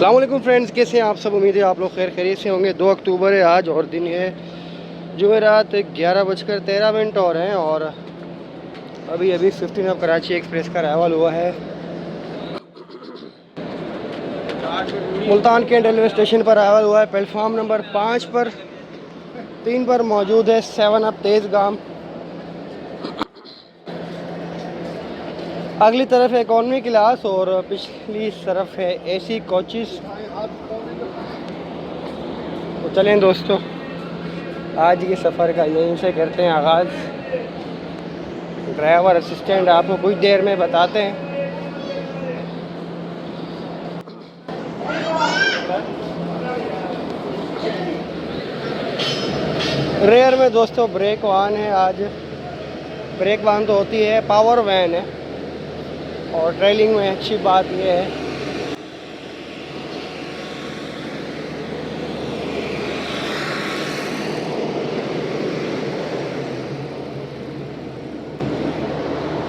अस्सलाम वालेकुम फ्रेंड्स, कैसे हैं आप सब। उम्मीद है आप लोग खैर खैरियत से होंगे। 2 अक्टूबर है आज और दिन है जुमेरात। 11:13 और हैं और अभी 15 ऑफ कराची एक्सप्रेस का अराइवल हुआ है। मुल्तान कैंट रेलवे स्टेशन पर अराइवल हुआ है। प्लेटफार्म नंबर 5 पर 3 पर मौजूद है 7 अप तेज़गाम। अगली तरफ है इकॉनमी क्लास और पिछली तरफ है एसी कोचेस। तो चलें दोस्तों, आज के सफ़र का यहीं से करते हैं आगाज़। ड्राइवर असिस्टेंट आपको कुछ देर में बताते हैं। रेयर में दोस्तों ब्रेक वान है आज। ब्रेक वान तो होती है, पावर वैन है। और ट्रेलिंग में अच्छी बात यह है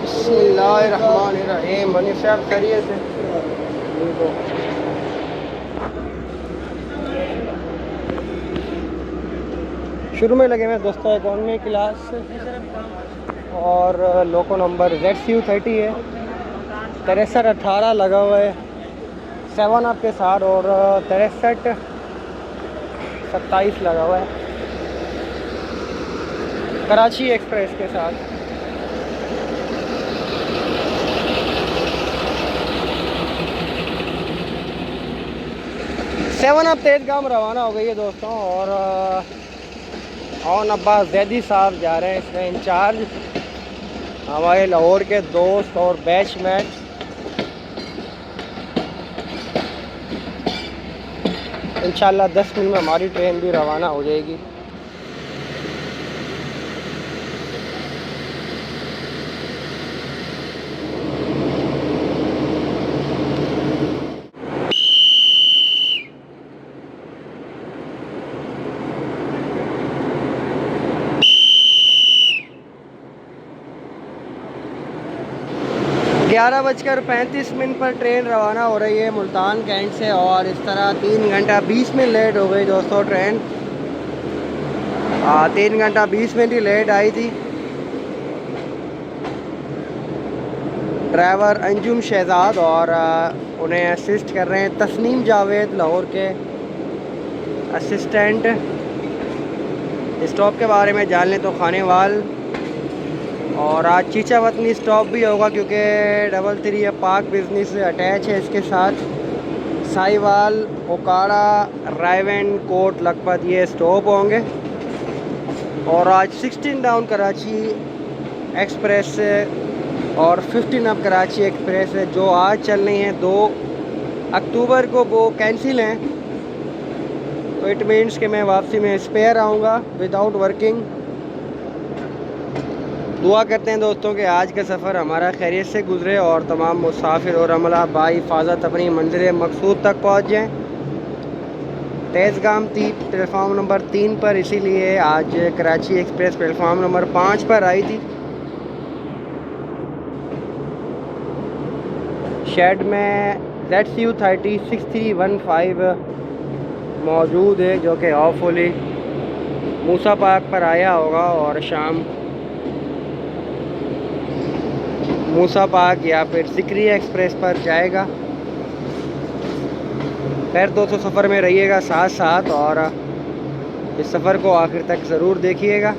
बिस्मिल्लाहिर्रहमानिर्रहीम। मनी साहब खैरियत से शुरू में लगे हुए दोस्तों इकॉनमी क्लास और लोको नंबर ZCU30 है। 6318 लगा हुआ है 7 अप के साथ और 6327 लगा हुआ है कराची एक्सप्रेस के साथ। सेवन अप तेज़गाम रवाना हो गई है दोस्तों और अब्बास जैदी साहब जा रहे हैं इसमें इंचार्ज, हमारे लाहौर के दोस्त और बैचमेट। इंशाल्लाह 10 मिनट में हमारी ट्रेन भी रवाना हो जाएगी। ग्यारह बजकर 35 पर ट्रेन रवाना हो रही है मुल्तान कैंट से और इस तरह 3 घंटा 20 मिनट लेट हो गई दोस्तों ट्रेन। 3 घंटा 20 मिनट ही लेट आई थी। ड्राइवर अंजुम शहजाद और उन्हें असिस्ट कर रहे हैं तस्नीम जावेद, लाहौर के असिस्टेंट। स्टॉप के बारे में जान लें तो खानेवाल और आज चीचा वतनी स्टॉप भी होगा क्योंकि 33 पार्क बिजनेस से अटैच है इसके साथ। साहिवाल, ओकाड़ा, रायवन, कोट, लखपत ये स्टॉप होंगे। और आज 16 डाउन कराची एक्सप्रेस और 15 अप कराची एक्सप्रेस है जो आज चल रही हैं 2 अक्टूबर को, वो कैंसिल हैं। तो इट मीन्स कि मैं वापसी में स्पेयर आऊँगा विदाउट वर्किंग। दुआ करते हैं दोस्तों कि आज का सफ़र हमारा खैरियत से गुजरे और तमाम मुसाफिर और अमला बाहिफाजत अपनी मंजिल मकसूद तक पहुँच जाएँ। तेज़गाम प्लेटफार्म नंबर 3 पर, इसीलिए आज कराची एक्सप्रेस प्लेटफार्म नंबर 5 पर आई थी। शेड में ZCU30 6315 मौजूद है जो कि ऑफुली मूसा पार्क पर आया होगा और शाम मूसा पार्क या फिर सिकरी एक्सप्रेस पर जाएगा। खैर दोस्तों, सफ़र में रहिएगा साथ साथ और इस सफ़र को आखिर तक ज़रूर देखिएगा।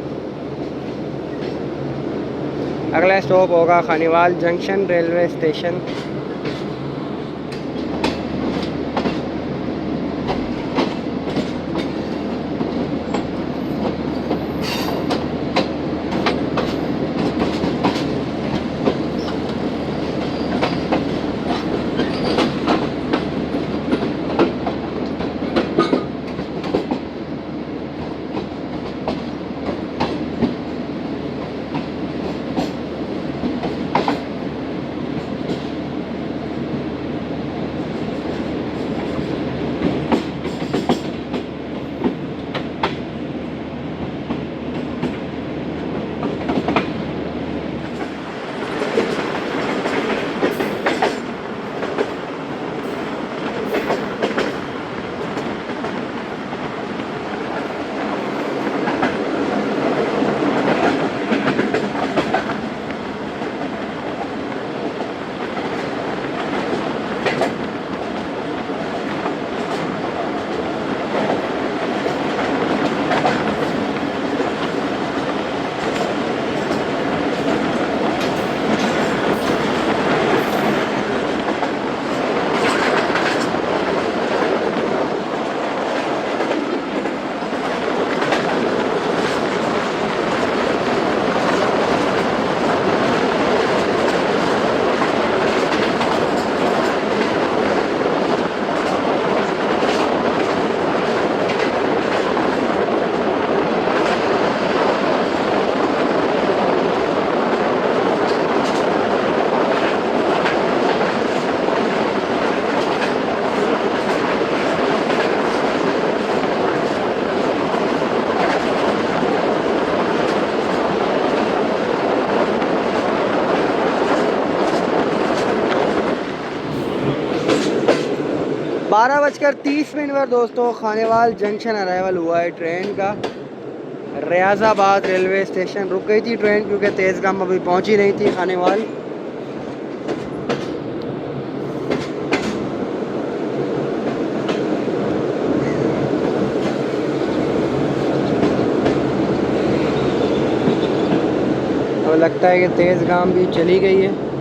अगला स्टॉप होगा खानीवाल जंक्शन रेलवे स्टेशन। 12:30 पर दोस्तों खानेवाल जंक्शन अराइवल हुआ है ट्रेन का। रियाजाबाद रेलवे स्टेशन रुक गई थी ट्रेन क्योंकि तेज़गाम अभी पहुंची नहीं थी खानेवाल। अब लगता है कि तेज़गाम भी चली गई है।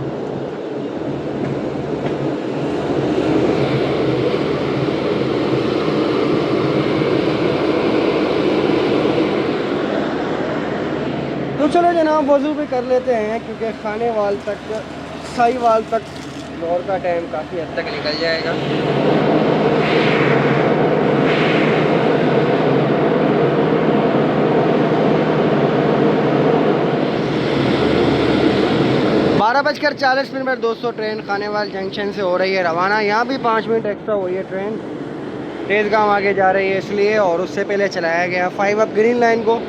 तो चलो जनाब वज़ू भी कर लेते हैं क्योंकि खानेवाल तक साहिवाल तक दौर का टाइम काफ़ी हद तक निकल जाएगा। बारह बजकर 40 पर दोस्तों ट्रेन खानेवाल जंक्शन से हो रही है रवाना। यहाँ भी 5 मिनट एक्स्ट्रा हुई है ट्रेन, तेज़गाम आगे जा रही है इसलिए, और उससे पहले चलाया गया 5 अप ग्रीन लाइन को।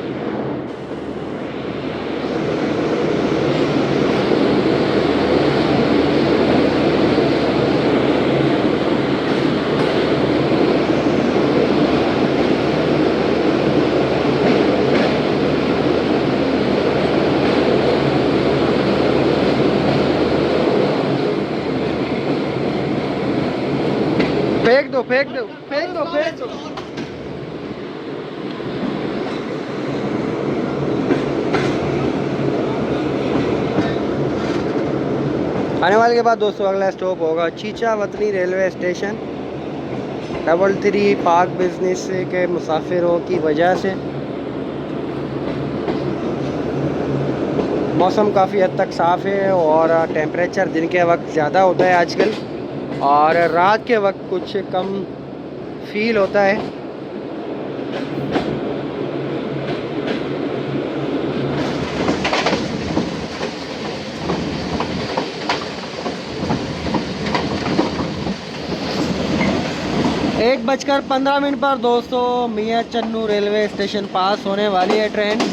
फेंक दो फेंक दो फेंक दो फेंक दो। आने वाले के बाद दोस्तों अगला स्टॉप होगा चीचा वतनी रेलवे स्टेशन। 33 पाक बिजनेस के मुसाफिरों की वजह से मौसम काफ़ी हद तक साफ़ है और टेम्परेचर दिन के वक्त ज़्यादा होता है आजकल, और रात के वक्त कुछ कम फील होता है। एक बजकर 15 पर दोस्तों मियाँ चन्नू रेलवे स्टेशन पास होने वाली है ट्रेन।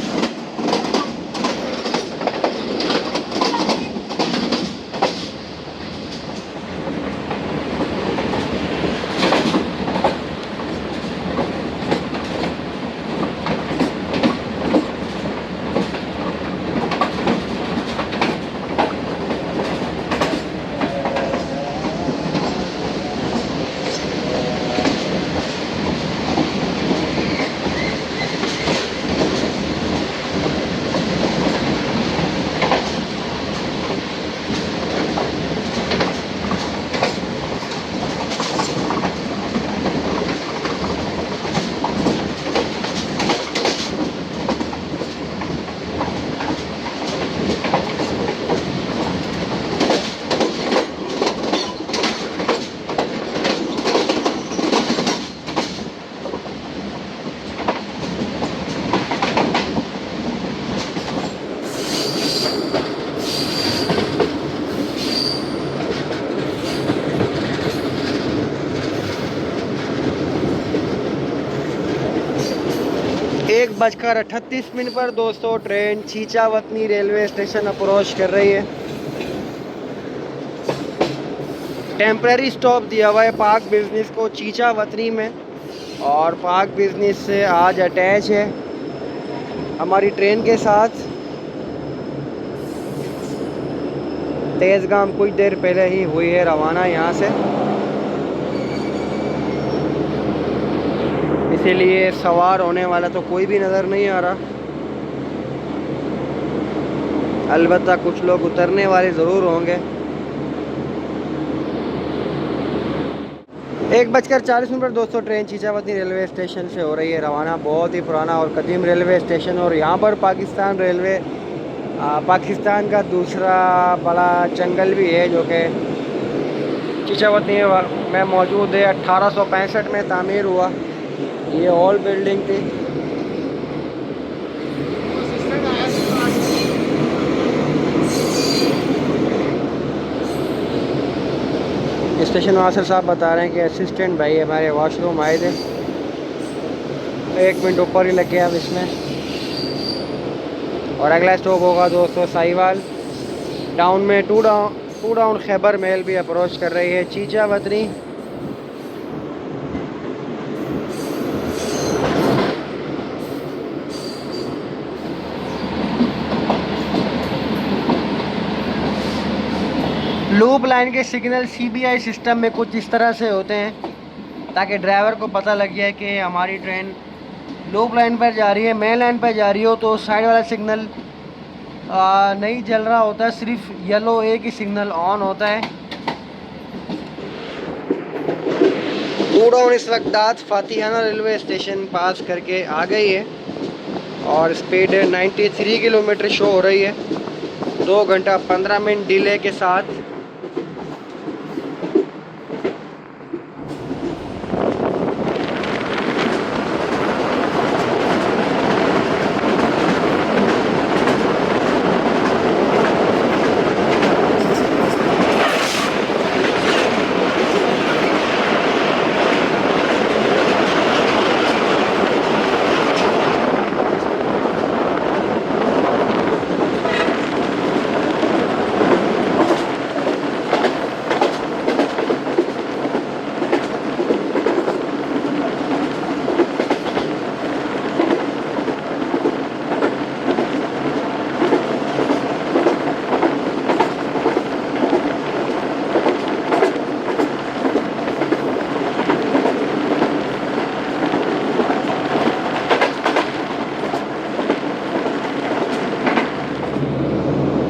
एक बजकर 38 पर दोस्तों ट्रेन चीचा वतनी रेलवे स्टेशन अप्रोच कर रही है। टेम्परेरी स्टॉप दिया हुआ है पाक बिजनेस को चीचा वतनी में, और पाक बिजनेस से आज अटैच है हमारी ट्रेन के साथ। तेज़गाम कुछ देर पहले ही हुई है रवाना यहाँ से, इसीलिए सवार होने वाला तो कोई भी नज़र नहीं आ रहा। अलबत्ता कुछ लोग उतरने वाले ज़रूर होंगे। 1:40 पर दोस्तों ट्रेन चीचावती रेलवे स्टेशन से हो रही है रवाना। बहुत ही पुराना और कदीम रेलवे स्टेशन, और यहाँ पर पाकिस्तान रेलवे पाकिस्तान का दूसरा बड़ा जंगल भी है जो कि चीचावती में मौजूद है। 1865 में तामीर हुआ। ये ओल्ड बिल्डिंग थी। स्टेशन मास्टर साहब बता रहे हैं कि असिस्टेंट भाई हमारे वॉशरूम आए थे, 1 मिनट ऊपर ही लग गया अब इसमें। और अगला स्टॉप होगा दोस्तों साहिवाल। डाउन में टू डाउन खैबर मेल भी अप्रोच कर रही है चीचा वतनी। लूप लाइन के सिग्नल सीबीआई सिस्टम में कुछ इस तरह से होते हैं ताकि ड्राइवर को पता लग जाए कि हमारी ट्रेन लूप लाइन पर जा रही है। मेन लाइन पर जा रही हो तो साइड वाला सिग्नल नहीं जल रहा होता है, सिर्फ येलो एक ही सिग्नल ऑन होता है। टूडाउन इस वक्त दाद फातिहाना रेलवे स्टेशन पास करके आ गई है और स्पीड 93 किलोमीटर शो हो रही है, 2 घंटा 15 मिनट डिले के साथ।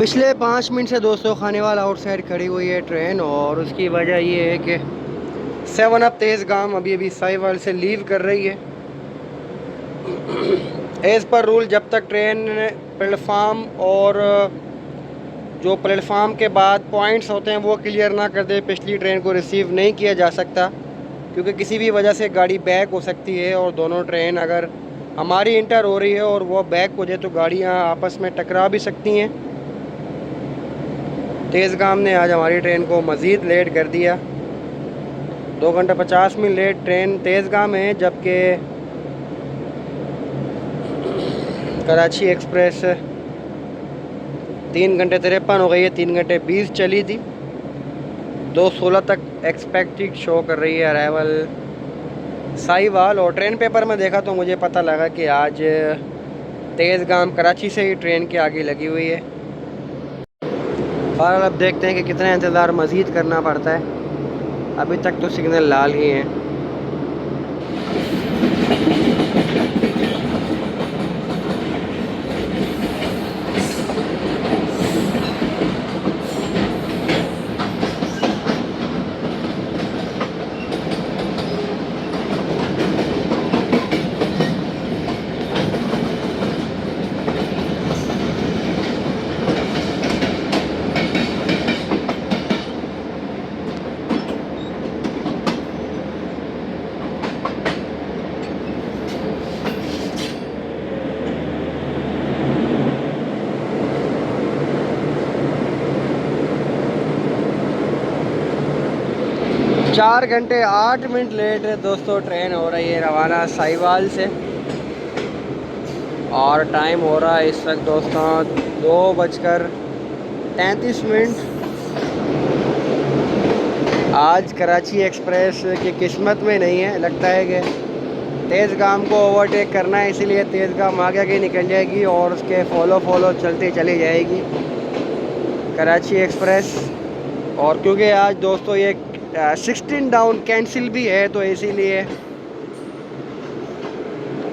पिछले 5 मिनट से दोस्तों खानेवाल आउटसाइड खड़ी हुई है ट्रेन, और उसकी वजह ये है कि 7 अप तेज़गाम अभी साहिवाल से लीव कर रही है। एज़ पर रूल जब तक ट्रेन प्लेटफार्म और जो प्लेटफार्म के बाद पॉइंट्स होते हैं वो क्लियर ना कर दे, पिछली ट्रेन को रिसीव नहीं किया जा सकता, क्योंकि किसी भी वजह से गाड़ी बैक हो सकती है। और दोनों ट्रेन अगर हमारी इंटर हो रही है और वो बैक हो जाए तो गाड़ियाँ आपस में टकरा भी सकती हैं। तेज़गाम ने आज हमारी ट्रेन को मज़ीद लेट कर दिया, 2 घंटा 50 मिनट लेट ट्रेन तेज़गाम है, जबकि कराची एक्सप्रेस 3 घंटे 53 हो गई है, 3 घंटे 20 चली थी, 2:16 तक एक्सपेक्टेड शो कर रही है अराइवल साहिवाल। और ट्रेन पेपर में देखा तो मुझे पता लगा कि आज तेज़गाम कराची से ही ट्रेन के आगे लगी हुई है। और अब देखते हैं कि कितना इंतज़ार मज़ीद करना पड़ता है, अभी तक तो सिग्नल लाल ही हैं। चार घंटे 8 मिनट लेट है दोस्तों ट्रेन हो रही है रवाना साहिवाल से, और टाइम हो रहा है इस वक्त दोस्तों 2:33। आज कराची एक्सप्रेस की किस्मत में नहीं है, लगता है कि तेज़गाम को ओवरटेक करना है, इसीलिए तेज़गाम आगे आगे निकल जाएगी और उसके फॉलो चलती चली जाएगी कराची एक्सप्रेस। और क्योंकि आज दोस्तों ये 16 डाउन कैंसिल भी है, तो इसीलिए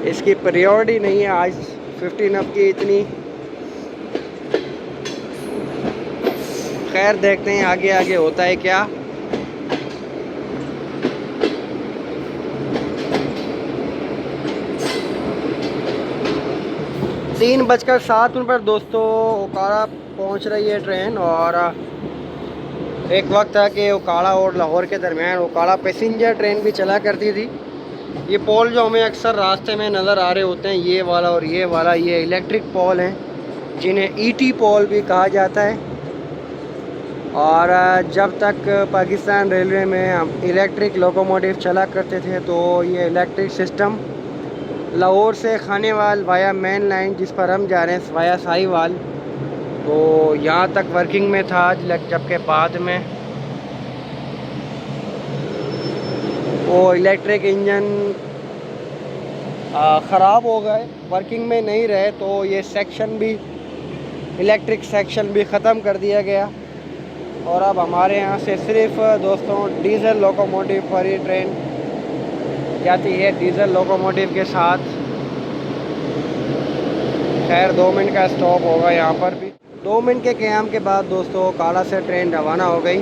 इसकी प्रायोरिटी नहीं है आज 15 अप की इतनी। खैर देखते हैं आगे आगे होता है क्या। तीन 3:07 पर दोस्तों ओकाड़ा पहुंच रही है ट्रेन, और एक वक्त था कि ओकाड़ा और लाहौर के दरमियान ओकाड़ा पैसेंजर ट्रेन भी चला करती थी। ये पोल जो हमें अक्सर रास्ते में नज़र आ रहे होते हैं, ये वाला और ये वाला, ये इलेक्ट्रिक पोल हैं, जिन्हें ईटी पोल भी कहा जाता है। और जब तक पाकिस्तान रेलवे में हम इलेक्ट्रिक लोकोमोटिव चला करते थे, तो ये इलेक्ट्रिक सिस्टम लाहौर से खानेवाल वाया मेन लाइन, जिस पर हम जा रहे हैं वाया साहिवाल, तो यहाँ तक वर्किंग में था। जबकि बाद में वो इलेक्ट्रिक इंजन ख़राब हो गए, वर्किंग में नहीं रहे, तो ये सेक्शन भी इलेक्ट्रिक सेक्शन भी ख़त्म कर दिया गया। और अब हमारे यहाँ से सिर्फ दोस्तों डीज़ल लोकोमोटिव पर ही ट्रेन जाती है, डीज़ल लोकोमोटिव के साथ। खैर 2 मिनट का स्टॉप होगा यहाँ पर भी। 2 मिनट के क़याम के बाद दोस्तों काड़ा से ट्रेन रवाना हो गई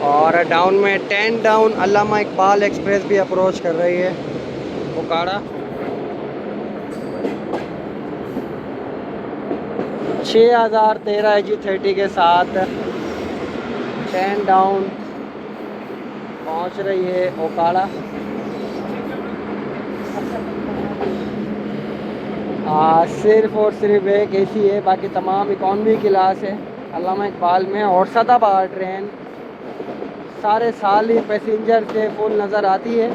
और डाउन में 10 डाउन अल्लामा इकबाल एक्सप्रेस भी अप्रोच कर रही है ओकाड़ा। 6013 AG30 के साथ 10 डाउन पहुंच रही है ओकाड़ा। सिर्फ और सिर्फ एक एसी है, बाकी तमाम इकॉनमी क्लास है अल्लामा इकबाल में। और सदाबहार ट्रेन सारे साल ही पैसेंजर से फुल नज़र आती है।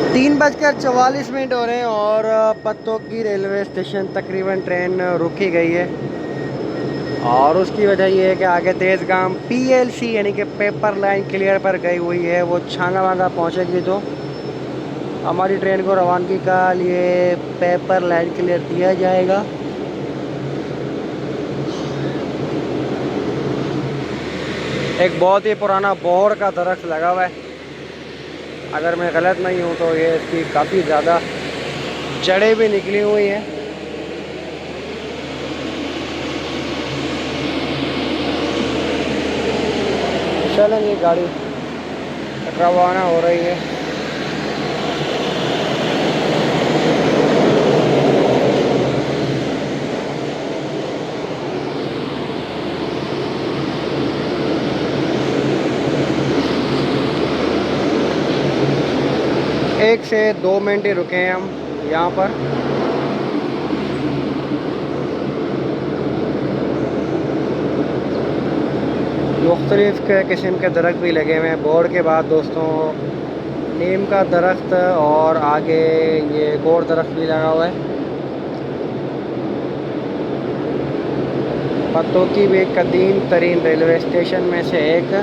तीन बजकर 44 हो रहे हैं और पत्तोकी रेलवे स्टेशन तकरीबन ट्रेन रुकी गई है। और उसकी वजह ये है कि आगे तेज़गाम PLC यानी कि पेपर लाइन क्लियर पर गई हुई है, वो छानावादा पहुँचेगी तो हमारी ट्रेन को रवानगी का लिए पेपर लाइन क्लियर दिया जाएगा। एक बहुत ही पुराना बोहड़ का दरख्त लगा हुआ है, अगर मैं गलत नहीं हूँ तो ये इसकी काफ़ी ज़्यादा जड़ें भी निकली हुई हैं। चलें, ये गाड़ी रवाना हो रही है। एक से 2 मिनट ही रुके हैं हम यहाँ पर। मुख्तलिफ़ किस्म के दरख्त भी लगे हुए हैं। बोर्ड के बाद दोस्तों नीम का दरख्त और आगे ये एक और दरख्त भी लगा हुआ है। पत्तोकी भी एक कदीम तरीन रेलवे स्टेशन में से एक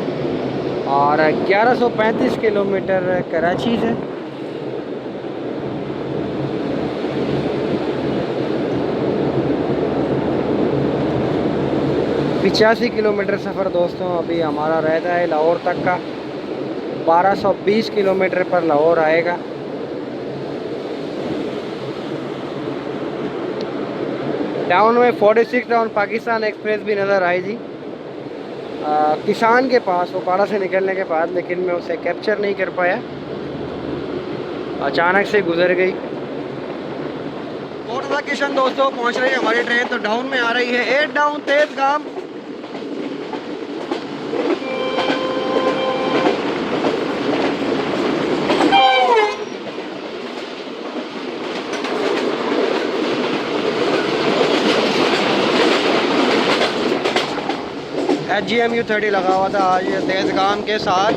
और 1135 किलोमीटर कराची से। पिचासी किलोमीटर सफ़र दोस्तों अभी हमारा रहता है लाहौर तक का। 1220 किलोमीटर पर लाहौर आएगा। डाउन में 46 डाउन पाकिस्तान एक्सप्रेस भी नज़र आई थी किसान के पास ओकाड़ा से निकलने के बाद, लेकिन मैं उसे कैप्चर नहीं कर पाया, अचानक से गुजर गई। और किशन दोस्तों पहुंच रही है हमारी ट्रेन, तो डाउन में आ रही है 8 डाउन तेज़गाम। HGMU 30 लगा हुआ था आज ये तेज़गाम के साथ।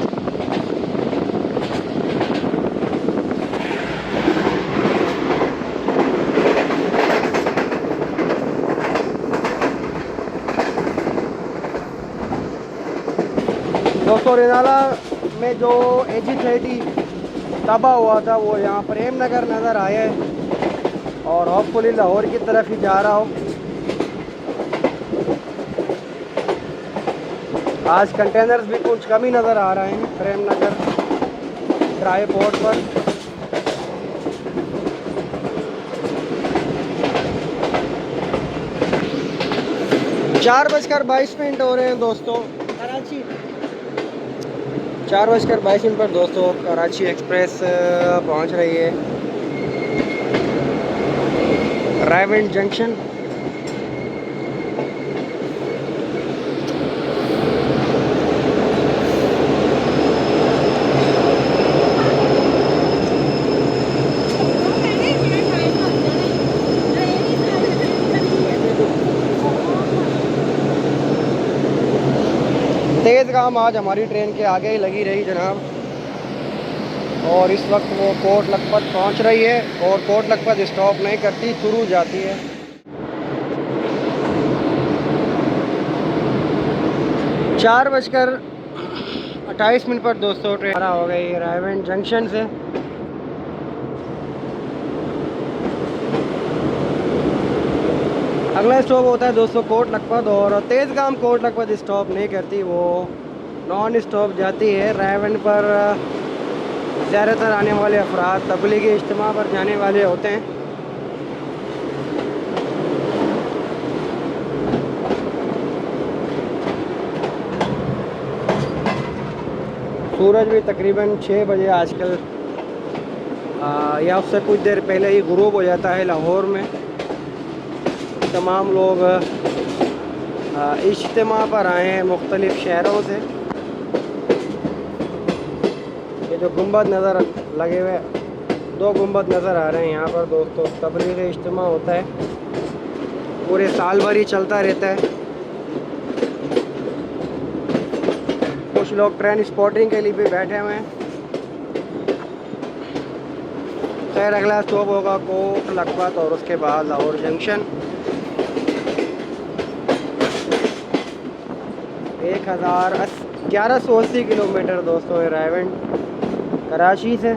दोस्तों रिनाला में जो AG30 तबाह हुआ था वो यहाँ प्रेम नगर नज़र आया है और होपफुली लाहौर की तरफ ही जा रहा हो। आज कंटेनर्स भी कुछ कम ही नज़र आ रहे हैं प्रेम नगर ड्राई पोर्ट पर। 4:22 हो रहे हैं दोस्तों। कराची 4:22 पर दोस्तों कराची एक्सप्रेस पहुंच रही है रायवेंड जंक्शन। तेज़ गाम आज हमारी ट्रेन के आगे ही लगी रही जनाब, और इस वक्त वो कोट लखपत पहुंच रही है और कोट लखपत स्टॉप नहीं करती, शुरू जाती है। 4:28 पर दोस्तों ट्रेन हो गई रायवेंड जंक्शन से। अगला स्टॉप होता है दोस्तों कोट लखपत, और तेज़ गाम कोट लखपत स्टॉप नहीं करती, वो नॉन स्टॉप जाती है। रायवेंड पर ज़्यादातर आने वाले अफराद तबलीगी इज्तिमा पर जाने वाले होते हैं। सूरज भी तकरीबन 6 बजे आजकल या उससे कुछ देर पहले ही गुरूब हो जाता है लाहौर में। तमाम लोग इज्तिमा पर आए हैं मुख्तलिफ़ शहरों से। ये जो गुंबद नज़र लगे हुए 2 गुंबद नज़र आ रहे हैं यहाँ पर दोस्तों, तबलीगी इज्तिमा होता है, पूरे साल भर ही चलता रहता है। कुछ लोग ट्रेन स्पॉटिंग के लिए भी बैठे हुए हैं। खैर अगला स्टॉप होगा कोट लखपत और उसके बाद लाहौर जंक्शन। 1180 किलोमीटर दोस्तों है रायवेंड कराची से।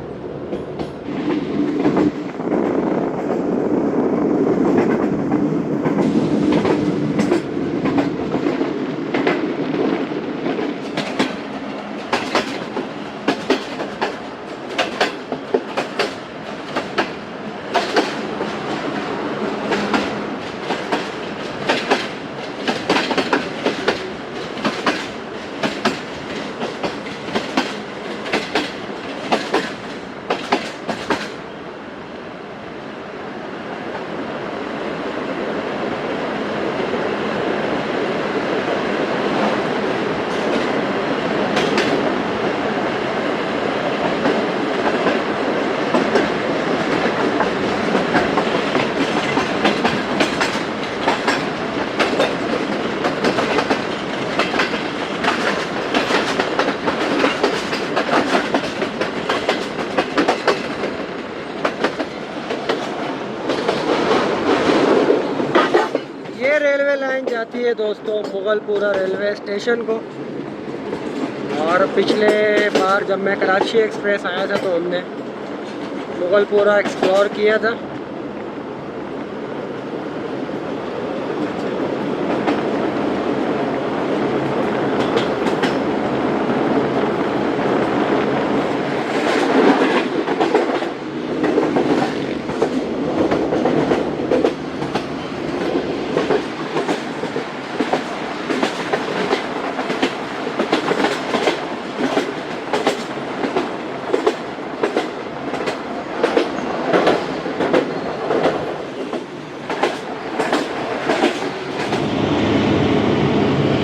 रेलवे लाइन जाती है दोस्तों मुगलपुरा रेलवे स्टेशन को, और पिछले बार जब मैं कराची एक्सप्रेस आया था तो हमने मुगलपुरा एक्सप्लोर किया था।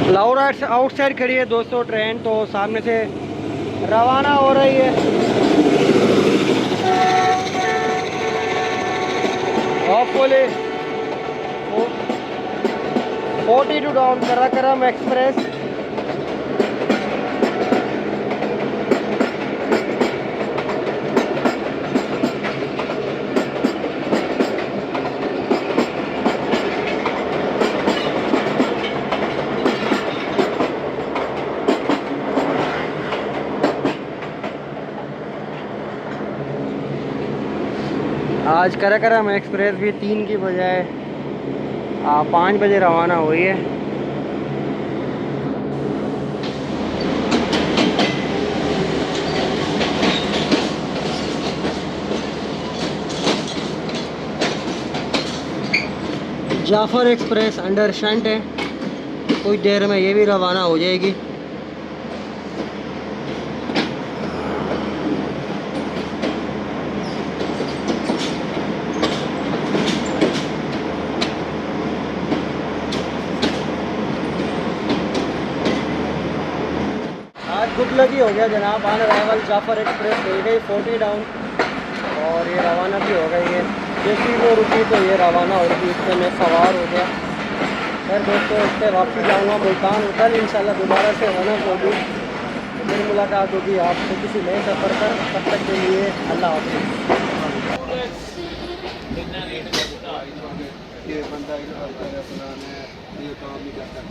लाहौर आउटसाइड खड़ी है दोस्तों ट्रेन, तो सामने से रवाना हो रही है। Hopefully 42 down Karakoram express. आज कराकरम एक्सप्रेस भी 3 की बजाय 5 बजे रवाना हुई है। जाफर एक्सप्रेस अंडर शंट है। कुछ देर में ये भी रवाना हो जाएगी। आज गुड लकी हो गया जनाब, ऑन अराइवल जाफर एक्सप्रेस हो गई 40 डाउन और ये रवाना भी हो गई है। जैसे ही वो रुकी तो ये रवाना हो गई, इसमें मैं सवार हो गया। फिर दोस्तों इस पर वापसी जाऊँगा मुल्तान। कल इंशाल्लाह दोबारा से रौनक होगी, फिर मुलाकात होगी आपसे किसी नए सफ़र पर। तब तक के लिए अल्लाह हाफ़िज़। ये बंदा ये काम नहीं करता।